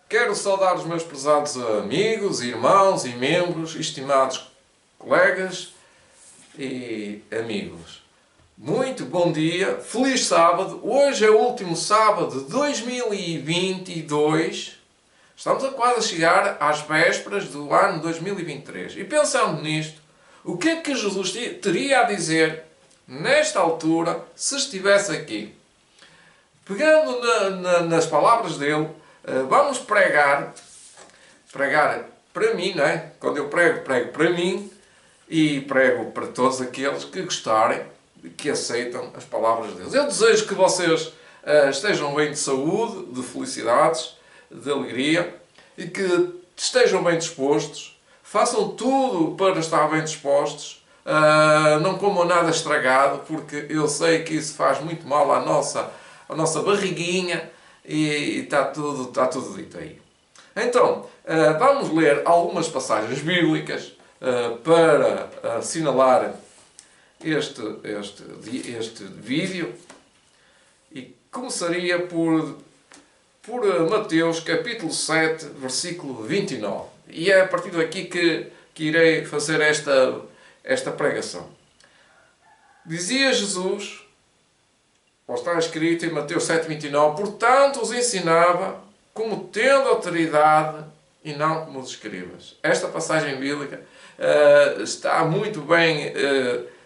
Quero saudar os meus prezados amigos, irmãos e membros, estimados colegas e amigos. Muito bom dia, feliz sábado. Hoje é o último sábado de 2022. Estamos a quase chegar às vésperas do ano 2023. E pensando nisto, o que é que Jesus teria a dizer nesta altura se estivesse aqui? Pegando nas palavras dele, vamos pregar para mim, não é? Quando eu prego para mim e prego para todos aqueles que gostarem, que aceitam as palavras de Deus. Eu desejo que vocês estejam bem de saúde, de felicidades, de alegria e que estejam bem dispostos, façam tudo para estar bem dispostos, não comam nada estragado, porque eu sei que isso faz muito mal à nossa barriguinha e está tudo dito aí. Então, vamos ler algumas passagens bíblicas para assinalar este vídeo e começaria por Mateus capítulo 7, versículo 29. E é a partir daqui que irei fazer esta pregação. Dizia Jesus, ou está escrito em Mateus 7, 29, portanto os ensinava como tendo autoridade e não como os escribas. Esta passagem bíblica está muito bem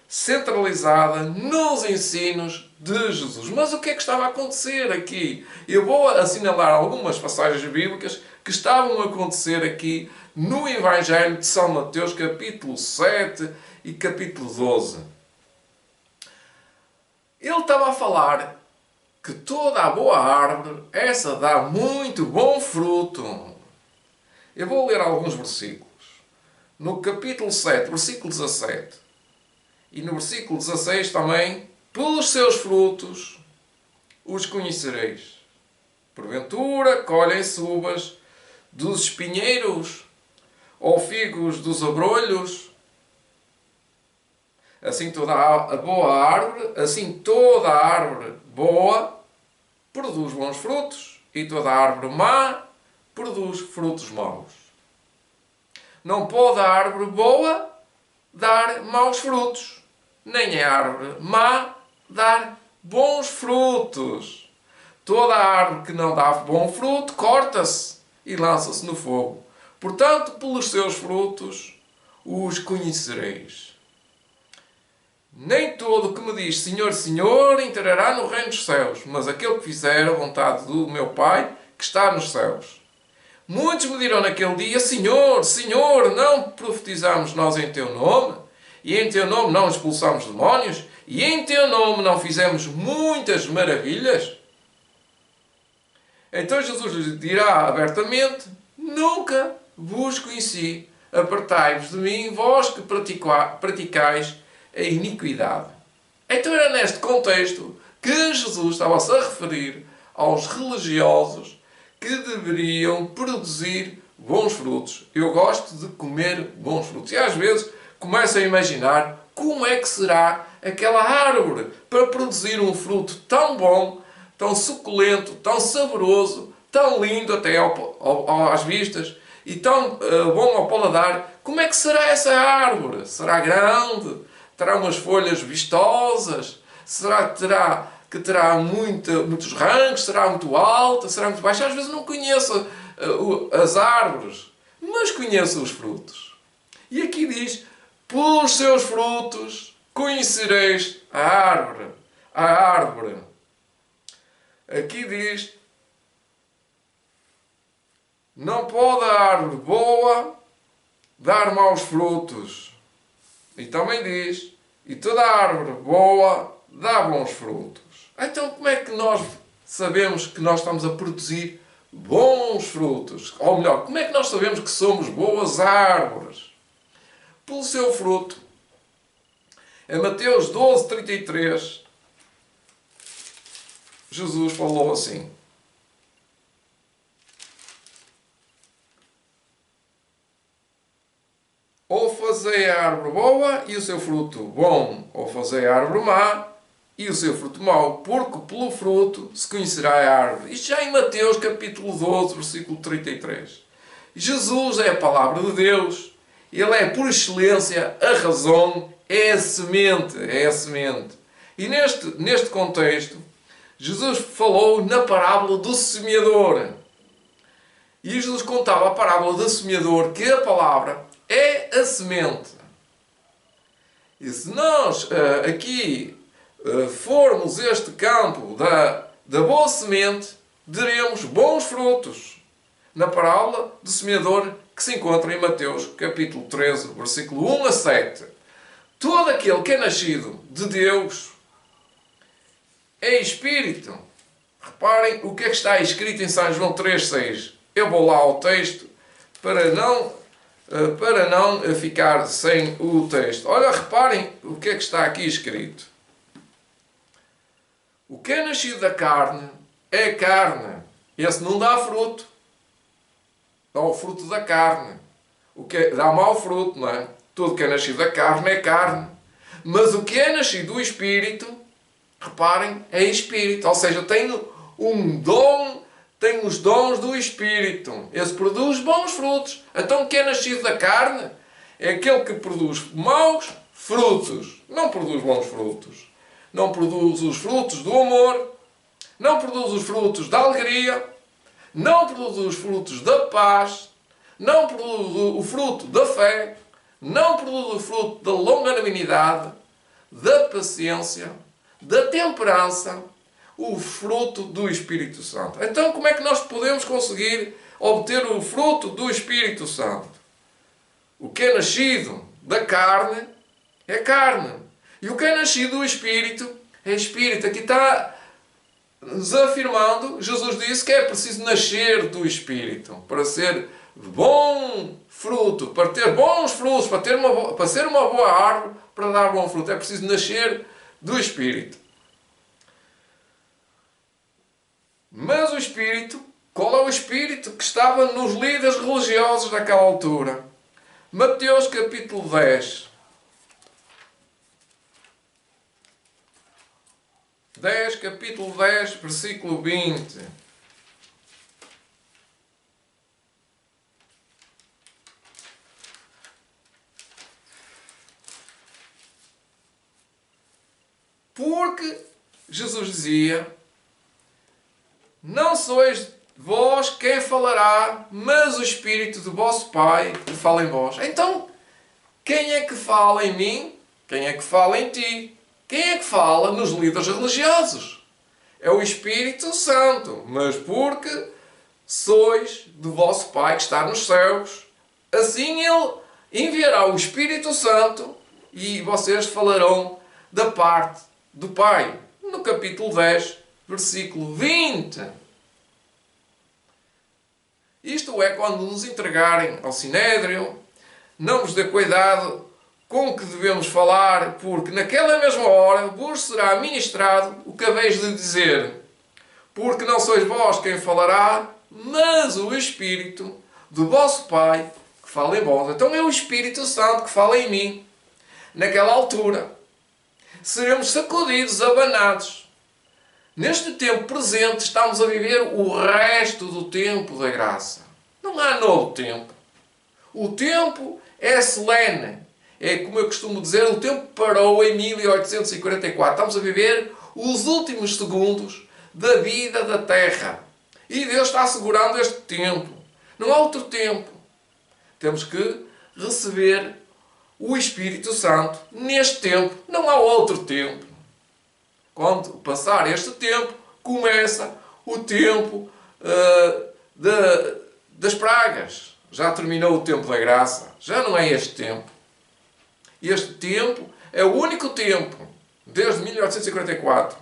centralizada nos ensinos de Jesus. Mas o que é que estava a acontecer aqui? Eu vou assinalar algumas passagens bíblicas que estavam a acontecer aqui no Evangelho de São Mateus, capítulo 7 e capítulo 12. Ele estava a falar que toda a boa árvore, essa dá muito bom fruto. Eu vou ler alguns versículos. No capítulo 7, versículo 17. E no versículo 16 também, pelos seus frutos os conhecereis. Porventura colhem-se uvas dos espinheiros ou figos dos abrolhos. Assim toda a árvore boa produz bons frutos e toda a árvore má produz frutos maus. Não pode a árvore boa dar maus frutos, nem a árvore má dar bons frutos. Toda a árvore que não dá bom fruto corta-se e lança-se no fogo. Portanto, pelos seus frutos os conhecereis. Nem todo o que me diz Senhor, Senhor entrará no reino dos céus, mas aquele que fizer a vontade do meu Pai que está nos céus. Muitos me dirão naquele dia, Senhor, Senhor, não profetizamos nós em Teu nome? E em Teu nome não expulsamos demónios? E em Teu nome não fizemos muitas maravilhas? Então Jesus lhes dirá abertamente, nunca vos conheci, apartai-vos de mim, vós que praticais a iniquidade. Então era neste contexto que Jesus estava-se a referir aos religiosos que deveriam produzir bons frutos. Eu gosto de comer bons frutos. E às vezes começo a imaginar como é que será aquela árvore para produzir um fruto tão bom, tão suculento, tão saboroso, tão lindo até às vistas e tão bom ao paladar. Como é que será essa árvore? Será grande? Terá umas folhas vistosas? Será que terá muitos ramos? Será muito alta? Será muito baixa? Às vezes não conheço as árvores, mas conheço os frutos. E aqui diz, pelos seus frutos conhecereis a árvore. A árvore. Aqui diz, não pode a árvore boa dar maus frutos. E também diz, e toda a árvore boa dá bons frutos. Então como é que nós sabemos que nós estamos a produzir bons frutos? Ou melhor, como é que nós sabemos que somos boas árvores? Pelo seu fruto. Em Mateus 12, 33, Jesus falou assim. Ou fazei a árvore boa e o seu fruto bom, ou fazei a árvore má e o seu fruto mau, porque pelo fruto se conhecerá a árvore. Isto já em Mateus capítulo 12, versículo 33. Jesus é a palavra de Deus. Ele é, por excelência, a razão, é a semente, é a semente. E neste contexto, Jesus falou na parábola do semeador. E Jesus contava a parábola do semeador, que a palavra é a semente. E se nós aqui formos este campo da boa semente, teremos bons frutos. Na parábola do semeador que se encontra em Mateus capítulo 13, versículo 1 a 7. Todo aquele que é nascido de Deus é espírito. Reparem o que é que está escrito em São João 3,6. Eu vou lá ao texto para não ficar sem o texto. Olha, reparem o que é que está aqui escrito. O que é nascido da carne é carne. Esse não dá fruto. Dá o fruto da carne. O que dá mau fruto, não é? Tudo que é nascido da carne é carne. Mas o que é nascido do Espírito, reparem, é Espírito. Ou seja, tem um dom, tem os dons do Espírito. Esse produz bons frutos. Então o que é nascido da carne é aquele que produz maus frutos. Não produz bons frutos. Não produz os frutos do amor. Não produz os frutos da alegria. Não produz os frutos da paz. Não produz o fruto da fé. Não produz o fruto da longanimidade, da paciência, da temperança, o fruto do Espírito Santo. Então, como é que nós podemos conseguir obter o fruto do Espírito Santo? O que é nascido da carne é carne. E o que é nascido do Espírito é Espírito. Aqui está nos afirmando, Jesus disse que é preciso nascer do Espírito para ser bom fruto, para ter bons frutos, para ser uma boa árvore, para dar bom fruto. É preciso nascer do Espírito. Mas o Espírito, qual é o Espírito que estava nos líderes religiosos daquela altura? Mateus capítulo 10. 10, capítulo 10, versículo 20. Porque Jesus dizia: não sois vós quem falará, mas o Espírito do vosso Pai que fala em vós. Então, quem é que fala em mim? Quem é que fala em ti? Quem é que fala nos líderes religiosos? É o Espírito Santo. Mas porque sois do vosso Pai que está nos céus, assim Ele enviará o Espírito Santo e vocês falarão da parte do Pai. No capítulo 10, versículo 20. Isto é, quando nos entregarem ao Sinédrio, não vos dê cuidado com o que devemos falar, porque naquela mesma hora vos será ministrado o que haveis de dizer. Porque não sois vós quem falará, mas o Espírito do vosso Pai que fala em vós. Então é o Espírito Santo que fala em mim. Naquela altura, seremos sacudidos, abanados. Neste tempo presente, estamos a viver o resto do tempo da graça. Não há novo tempo. O tempo é solene. É, como eu costumo dizer, o tempo parou em 1844. Estamos a viver os últimos segundos da vida da Terra. E Deus está assegurando este tempo. Não há outro tempo. Temos que receber o Espírito Santo neste tempo. Não há outro tempo. Quando passar este tempo, começa o tempo das pragas. Já terminou o tempo da graça. Já não é este tempo. Este tempo é o único tempo, desde 1844.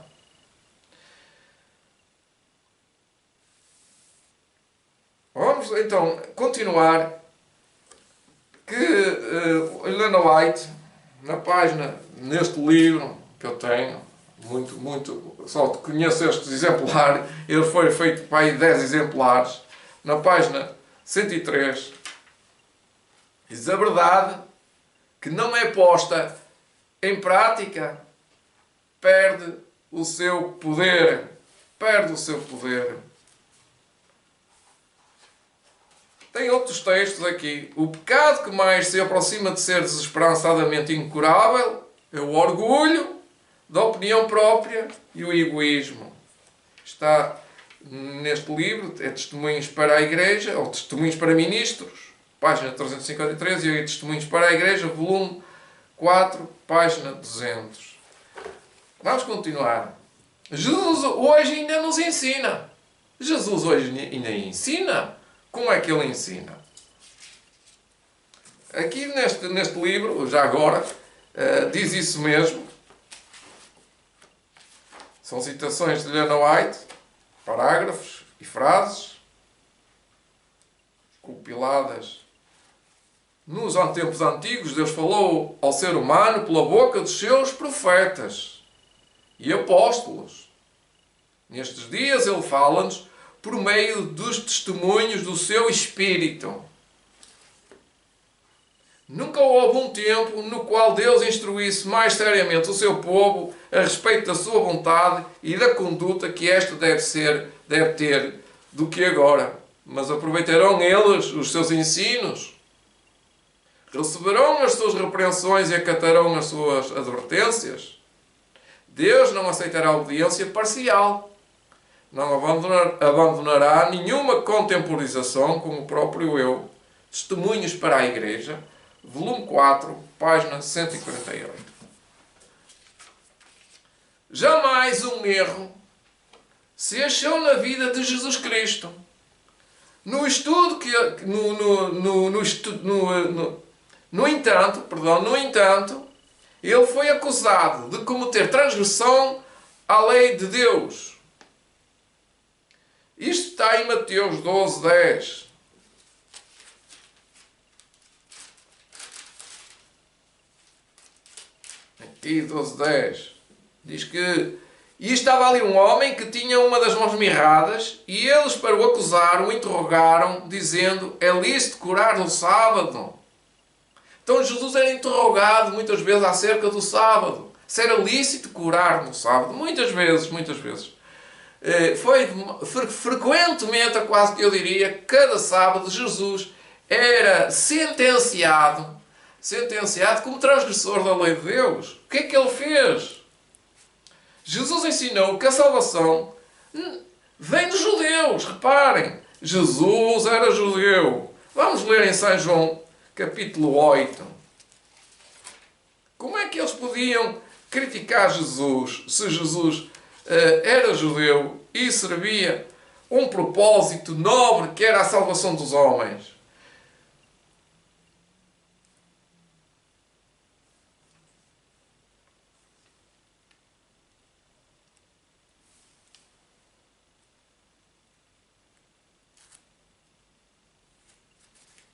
Vamos então continuar. Que Helena White, na página, neste livro que eu tenho, só conheço este exemplar, ele foi feito para aí 10 exemplares, na página 103, diz: a verdade que não é posta em prática perde o seu poder. Perde o seu poder. Tem outros textos aqui. O pecado que mais se aproxima de ser desesperançadamente incurável é o orgulho da opinião própria e o egoísmo. Está neste livro, é Testemunhos para a Igreja, ou Testemunhos para Ministros, página 353, e Testemunhos para a Igreja, volume 4, página 200. Vamos continuar. Jesus hoje ainda nos ensina. Jesus hoje ainda ensina. Como é que ele ensina? Aqui neste livro, já agora, diz isso mesmo. São citações de Ellen White, parágrafos e frases compiladas nos tempos antigos. Deus falou ao ser humano pela boca dos seus profetas e apóstolos. Nestes dias ele fala-nos por meio dos testemunhos do seu Espírito. Nunca houve um tempo no qual Deus instruísse mais seriamente o seu povo a respeito da sua vontade e da conduta que esta deve ter do que agora. Mas aproveitarão eles os seus ensinos? Receberão as suas repreensões e acatarão as suas advertências? Deus não aceitará obediência parcial. Não abandonará nenhuma contemporização com o próprio eu. Testemunhos para a Igreja, volume 4, página 148. Jamais um erro se achou na vida de Jesus Cristo. No entanto, ele foi acusado de cometer transgressão à lei de Deus. Isto está em Mateus 12, 10. Aqui, 12, 10. Diz que... E estava ali um homem que tinha uma das mãos mirradas, e eles, para o acusar, o interrogaram, dizendo: é lícito curar no sábado? Então Jesus era interrogado muitas vezes acerca do sábado. Se era lícito curar no sábado. Muitas vezes. Foi frequentemente, quase que eu diria, cada sábado Jesus era sentenciado como transgressor da lei de Deus. O que é que ele fez? Jesus ensinou que a salvação vem dos judeus. Reparem, Jesus era judeu. Vamos ler em São João, capítulo 8. Como é que eles podiam criticar Jesus se Jesus era judeu e servia um propósito nobre que era a salvação dos homens?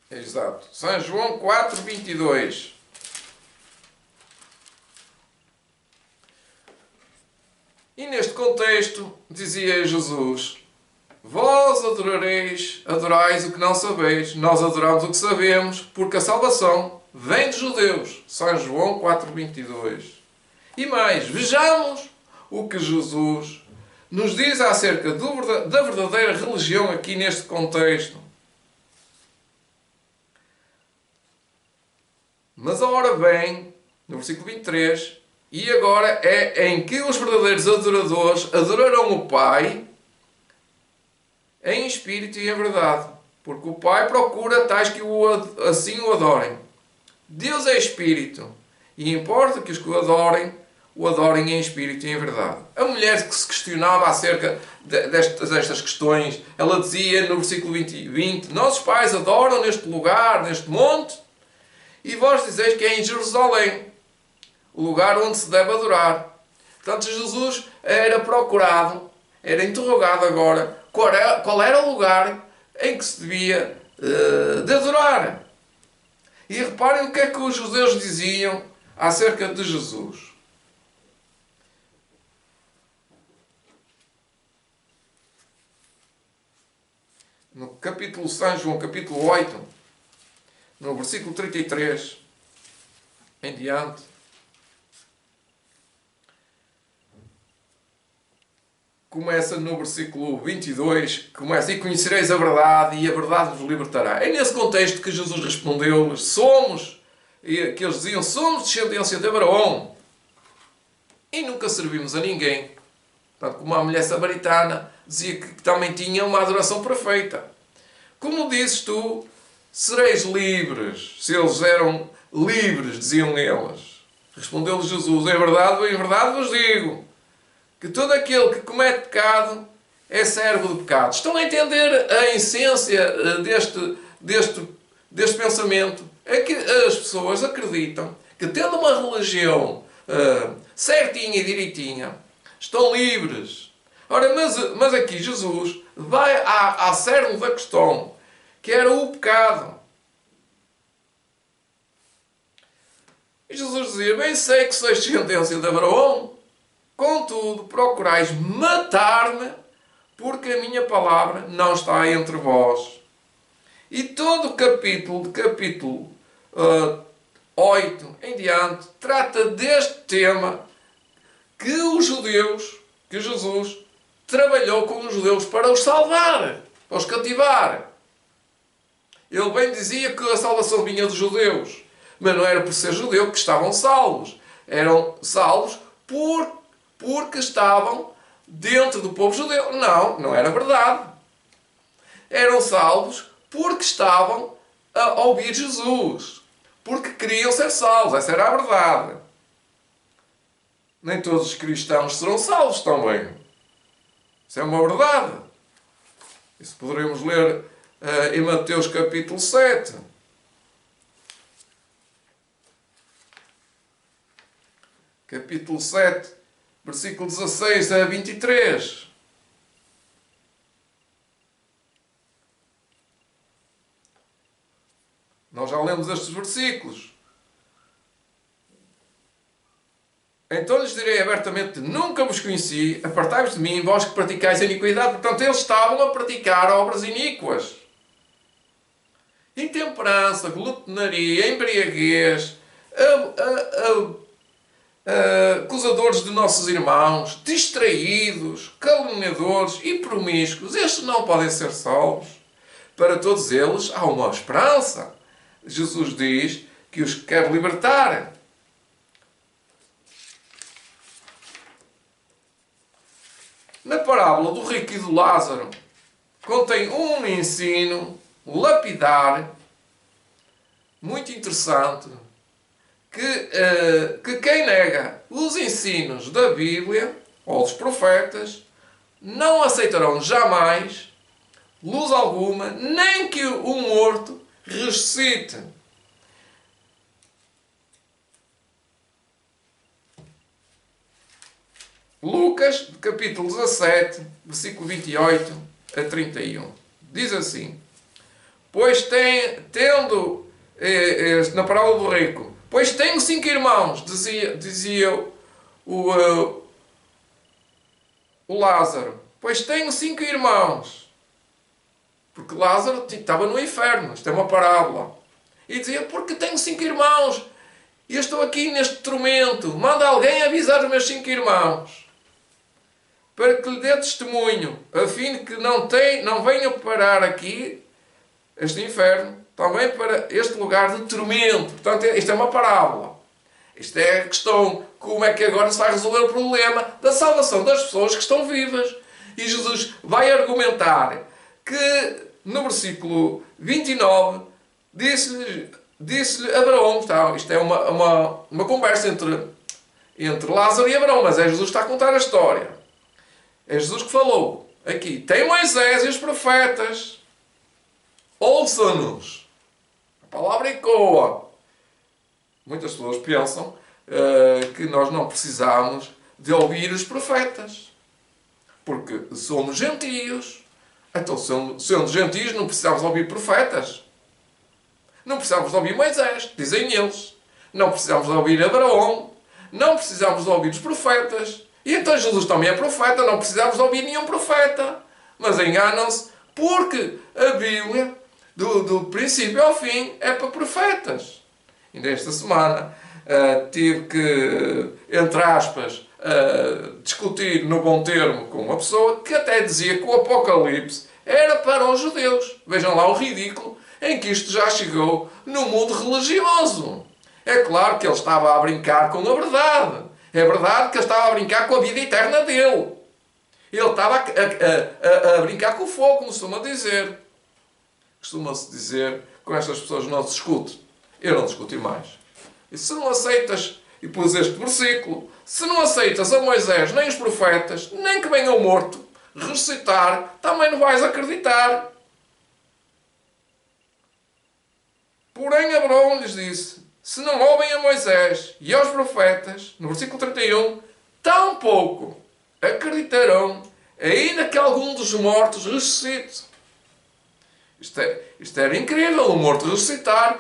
Exato. São João 4, 22. E neste contexto, dizia Jesus: vós adorais o que não sabeis, nós adoramos o que sabemos, porque a salvação vem dos judeus. São João 4, 22. E mais, vejamos o que Jesus nos diz acerca da verdadeira religião aqui neste contexto. Mas a hora vem, no versículo 23, e agora é em que os verdadeiros adoradores adorarão o Pai em espírito e em verdade, porque o Pai procura tais que assim o adorem. Deus é espírito, e importa que os que o adorem em espírito e em verdade. A mulher que se questionava acerca destas questões, ela dizia no versículo 20: nossos pais adoram neste lugar, neste monte, e vós dizeis que é em Jerusalém, o lugar onde se deve adorar. Portanto, Jesus era procurado, era interrogado agora, qual era o lugar em que se devia de adorar. E reparem o que é que os judeus diziam acerca de Jesus. No capítulo São João, capítulo 8, no versículo 33 em diante, começa no versículo 22, começa: e conhecereis a verdade, e a verdade vos libertará. É nesse contexto que Jesus respondeu-lhes: somos, e que eles diziam: somos descendência de Abraão, e nunca servimos a ninguém. Portanto, como a mulher samaritana dizia que também tinha uma adoração perfeita. Como dizes tu, sereis livres. Se eles eram livres, diziam eles. Respondeu-lhes Jesus: em verdade vos digo, que todo aquele que comete pecado é servo do pecado. Estão a entender a essência deste pensamento? É que as pessoas acreditam que, tendo uma religião certinha e direitinha, estão livres. Ora, mas aqui Jesus vai à cerne da questão, que era o pecado. E Jesus dizia: bem sei que sois descendência de Abraão, contudo procurais matar-me, porque a minha palavra não está entre vós. E todo o capítulo 8 em diante, trata deste tema que que Jesus trabalhou com os judeus para os salvar, para os cativar. Ele bem dizia que a salvação vinha dos judeus, mas não era por ser judeu que estavam salvos. Eram salvos porque estavam dentro do povo judeu. Não era verdade. Eram salvos porque estavam a ouvir Jesus, porque queriam ser salvos. Essa era a verdade. Nem todos os cristãos serão salvos também. Isso é uma verdade. Isso poderemos ler em Mateus capítulo 7. Capítulo 7, versículo 16 a 23. Nós já lemos estes versículos. Então lhes direi abertamente: nunca vos conheci, apartai-vos de mim, vós que praticais a iniquidade. Portanto, eles estavam a praticar obras iníquas. Intemperança, glutonaria, embriaguez, acusadores de nossos irmãos, distraídos, caluniadores e promíscuos. Estes não podem ser salvos. Para todos eles há uma esperança. Jesus diz que os quer libertar. Na parábola do rico e do Lázaro, contém um ensino lapidar, muito interessante, que quem nega os ensinos da Bíblia ou dos profetas não aceitarão jamais luz alguma, nem que o morto ressuscite. Lucas, capítulo 17, versículo 28 a 31. Diz assim: pois na parábola do rico, pois tenho 5 irmãos, dizia o Lázaro. Pois tenho 5 irmãos. Porque Lázaro estava no inferno. Isto é uma parábola. E dizia: porque tenho 5 irmãos e eu estou aqui neste tormento. Manda alguém avisar os meus 5 irmãos, para que lhe dê testemunho, a fim de que não venham parar aqui, este inferno, também para este lugar de tormento. Portanto, isto é uma parábola. Isto é a questão: como é que agora se vai resolver o problema da salvação das pessoas que estão vivas. E Jesus vai argumentar que, no versículo 29, disse-lhe Abraão. Então, isto é uma conversa entre Lázaro e Abraão, mas é Jesus que está a contar a história. É Jesus que falou aqui: tem Moisés e os profetas, ouçam-nos. A palavra ecoa. Muitas pessoas pensam que nós não precisamos de ouvir os profetas, porque somos gentios. Então, sendo gentios, não precisamos ouvir profetas. Não precisamos ouvir Moisés, dizem eles. Não precisamos ouvir Abraão. Não precisamos ouvir os profetas. E então Jesus também é profeta, não precisamos ouvir nenhum profeta. Mas enganam-se, porque a Bíblia, do princípio ao fim, é para profetas. E nesta semana tive que, entre aspas, discutir no bom termo com uma pessoa que até dizia que o Apocalipse era para os judeus. Vejam lá o ridículo em que isto já chegou no mundo religioso. É claro que ele estava a brincar com a verdade. É verdade que ele estava a brincar com a vida eterna dele. Ele estava a brincar com o fogo, costuma dizer. Costuma-se dizer, com estas pessoas não se discute. Eu não discuto mais. E se não aceitas, e pus este versículo, se não aceitas a Moisés nem os profetas, nem que venha o morto ressuscitar, também não vais acreditar. Porém Abraão lhes disse, se não ouvem a Moisés e aos profetas, no versículo 31, tampouco acreditarão, ainda que algum dos mortos ressuscite. Isto era incrível, o morto ressuscitar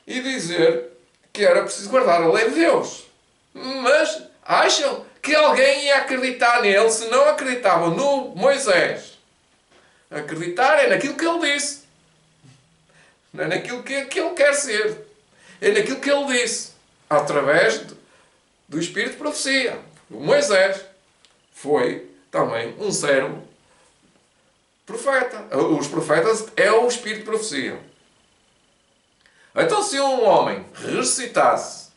e dizer que era preciso guardar a lei de Deus. Mas acham que alguém ia acreditar nele se não acreditavam no Moisés? Acreditar é naquilo que ele disse. Não é naquilo que ele quer ser. É naquilo que ele disse. Através do Espírito de Profecia. O Moisés foi também um servo profeta. Os profetas é o Espírito de Profecia. Então se um homem ressuscitasse,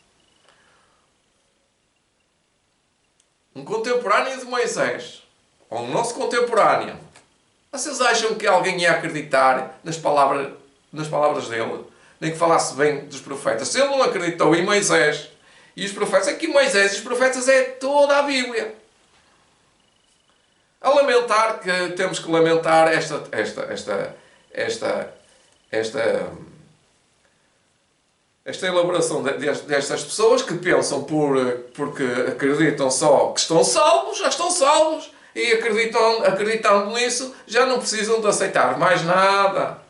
um contemporâneo de Moisés, ou um nosso contemporâneo, vocês acham que alguém ia acreditar nas palavras dele? Nem que falasse bem dos profetas. Se ele não acreditou em Moisés e os profetas, é que Moisés e os profetas é toda a Bíblia. A lamentar que temos que lamentar esta elaboração destas pessoas que pensam porque acreditam só que estão salvos, já estão salvos, e acreditando nisso já não precisam de aceitar mais nada.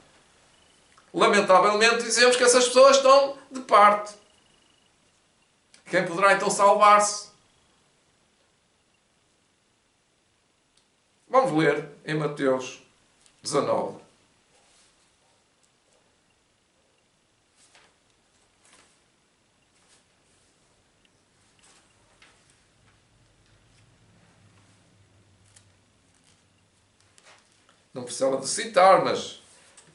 Lamentavelmente dizemos que essas pessoas estão de parte. Quem poderá então salvar-se? Vamos ler em Mateus 19. Não precisava de citar, mas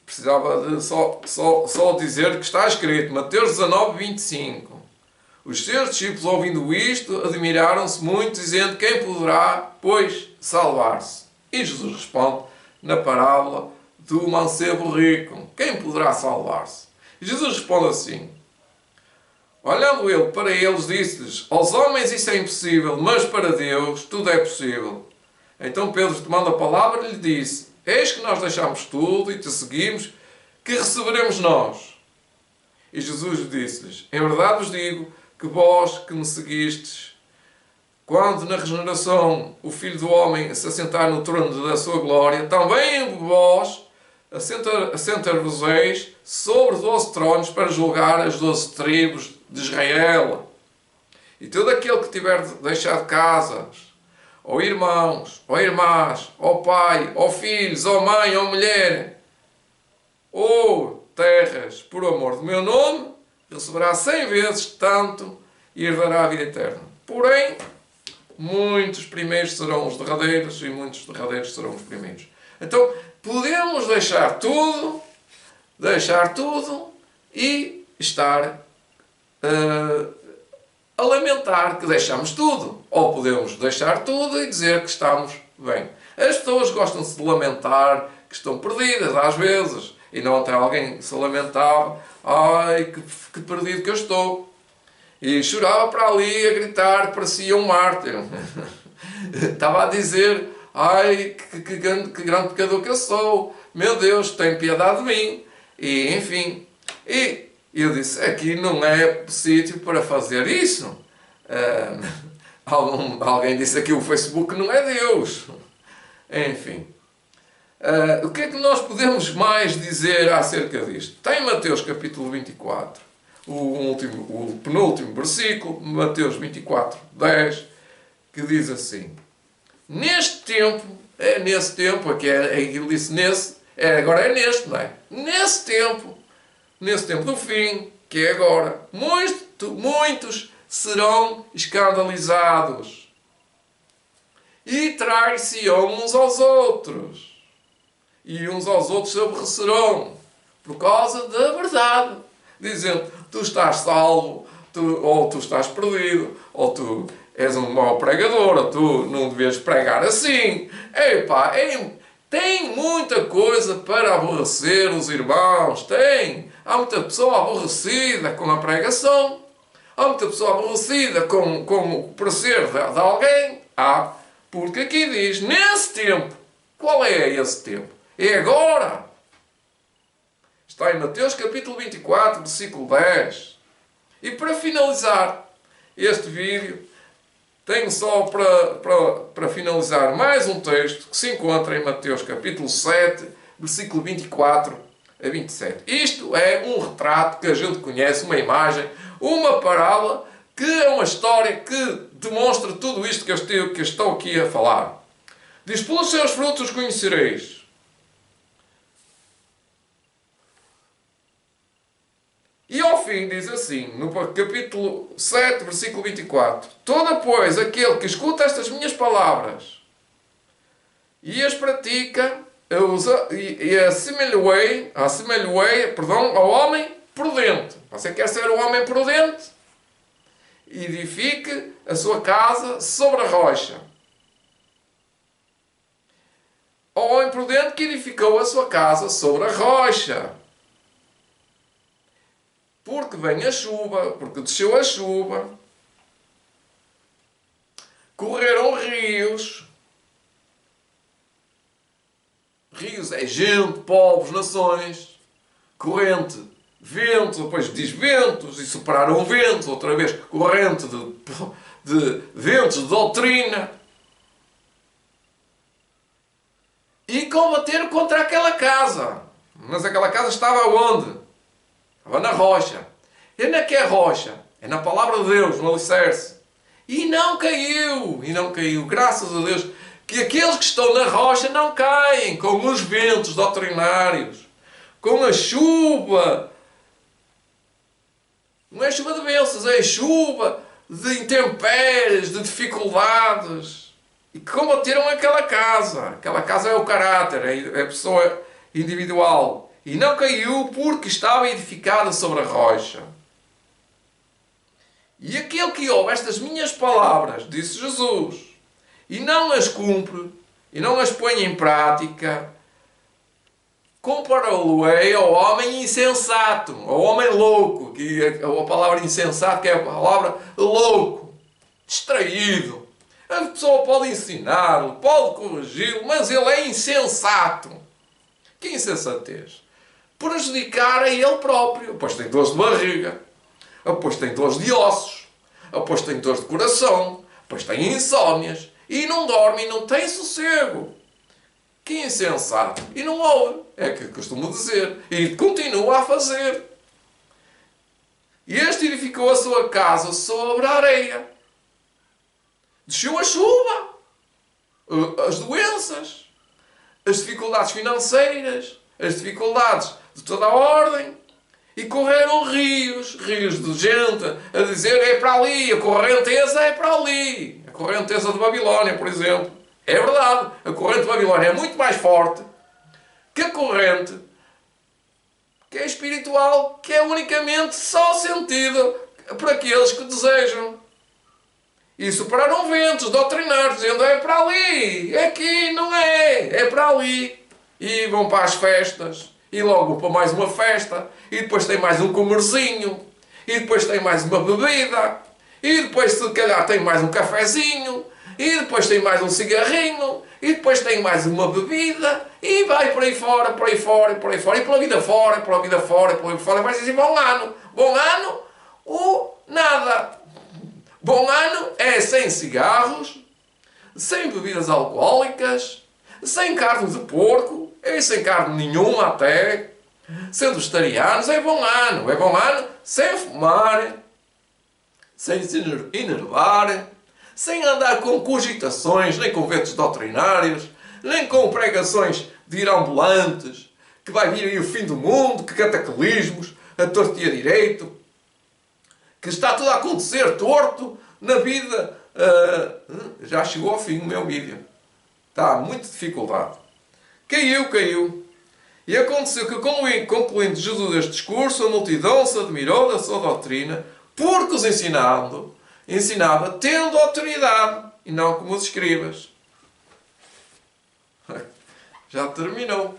precisava de só dizer que está escrito, Mateus 19, 25. Os seus discípulos, ouvindo isto, admiraram-se muito, dizendo, quem poderá, pois, salvar-se? E Jesus responde na parábola do mancebo rico. Quem poderá salvar-se? E Jesus responde assim, olhando ele para eles, disse-lhes, aos homens isso é impossível, mas para Deus tudo é possível. Então Pedro, tomando a palavra, lhe disse, eis que nós deixamos tudo e te seguimos, que receberemos nós? E Jesus disse-lhes, em verdade vos digo, que vós que me seguistes, quando na regeneração o Filho do Homem se assentar no trono da sua glória, também vós assentar-vos-eis sobre 12 tronos para julgar as 12 tribos de Israel. E todo aquele que tiver deixado casas, ou irmãos, ou irmãs, ou pai, ou filhos, ou mãe, ou mulher, ou terras, por amor do meu nome, receberá 100 vezes tanto e herdará a vida eterna. Porém, muitos primeiros serão os derradeiros e muitos derradeiros serão os primeiros. Então, podemos deixar tudo e estar a lamentar que deixamos tudo. Ou podemos deixar tudo e dizer que estamos bem. As pessoas gostam-se de lamentar que estão perdidas às vezes. E não até alguém se lamentava, ai, que perdido que eu estou. E chorava para ali a gritar, parecia um mártir. Estava a dizer, ai, que grande pecador que eu sou. Meu Deus, tem piedade de mim. E, enfim, e eu disse, aqui não é sítio para fazer isso. Alguém disse aqui, o Facebook não é Deus. Enfim. O que é que nós podemos mais dizer acerca disto? Tem Mateus capítulo 24, o penúltimo versículo, Mateus 24, 10, que diz assim, nesse tempo, aqui ele disse nesse, agora é neste, não é? Nesse tempo do fim, que é agora. Muitos serão escandalizados e trair-se-ão uns aos outros, e uns aos outros se aborrecerão por causa da verdade, dizendo: tu estás salvo, ou tu estás perdido, ou tu és um mau pregador, ou tu não devias pregar assim. Epá, tem muita coisa para aborrecer os irmãos, tem. Há muita pessoa aborrecida com a pregação, há muita pessoa aborrecida com o parecer de alguém. Porque aqui diz, nesse tempo. Qual é esse tempo? É agora. Está em Mateus capítulo 24, versículo 10. E para finalizar este vídeo, tenho só para finalizar mais um texto que se encontra em Mateus capítulo 7, versículo 24 a 27. Isto é um retrato que a gente conhece, uma imagem, uma parábola, que é uma história que demonstra tudo isto que eu estou aqui a falar. Diz: pelos seus frutos os conhecereis. E ao fim diz assim, no capítulo 7, versículo 24: todo, pois, aquele que escuta estas minhas palavras e as pratica, assemelhei ao homem prudente. Você quer ser um homem prudente? Edifique a sua casa sobre a rocha. Ao homem prudente que edificou a sua casa sobre a rocha. Porque vem a chuva, porque desceu a chuva, correram rios. Rios é gente, povos, nações. Corrente, vento, depois diz ventos, e superaram ventos, outra vez corrente de ventos de doutrina. E combateram contra aquela casa. Mas aquela casa estava onde? Estava na rocha. E onde é que é a rocha? É na palavra de Deus, no alicerce. E não caiu. Graças a Deus que aqueles que estão na rocha não caem com os ventos doutrinários, com a chuva. Não é chuva de bênçãos, é chuva de intempéries, de dificuldades. E que combateram aquela casa. Aquela casa é o caráter, é a pessoa individual. E não caiu porque estava edificada sobre a rocha. E aquele que ouve estas minhas palavras, disse Jesus, e não as cumpre, e não as põe em prática, compará-lo-ei ao homem insensato, ao homem louco, que a palavra insensato que é a palavra louco, distraído. A pessoa pode ensiná-lo, pode corrigi-lo, mas ele é insensato. Que insensatez? Prejudicar a ele próprio. Pois tem dores de barriga, depois tem dores de ossos, depois tem dores de coração, depois tem insónias, e não dorme e não tem sossego. Que insensato. E não ouve, é que costumo dizer, e continua a fazer. E este edificou a sua casa sobre a areia. Desceu a chuva, as doenças, as dificuldades financeiras, as dificuldades de toda a ordem, e correram rios de gente a dizer: é para ali, a correnteza é para ali. A correnteza de Babilónia, por exemplo. É verdade, a corrente de Babilónia é muito mais forte que a corrente que é espiritual, que é unicamente só sentido para aqueles que desejam. E superaram ventos doutrinários, dizendo: é para ali, aqui não é, é para ali. E vão para as festas, e logo para mais uma festa, e depois tem mais um comercinho, e depois tem mais uma bebida, e depois se calhar tem mais um cafezinho, e depois tem mais um cigarrinho, e depois tem mais uma bebida, e vai por aí fora, por aí fora, por aí fora, e pela vida fora, pela vida fora, pela vida fora, e vai dizer: bom ano. Bom ano ou nada. Bom ano é sem cigarros, sem bebidas alcoólicas, sem carne de porco, e sem carne nenhuma até, sendo vegetarianos. É bom ano sem fumar, sem se enervar, sem andar com cogitações, nem com ventos doutrinários, nem com pregações de ir ambulantes, que vai vir aí o fim do mundo, que cataclismos, a torto e a direito. que está tudo a acontecer torto na vida. Já chegou ao fim o meu vídeo. Está muita dificuldade. Caiu. E aconteceu que, concluindo Jesus este discurso, a multidão se admirou da sua doutrina, porque os ensinava tendo autoridade, e não como os escribas. Já terminou.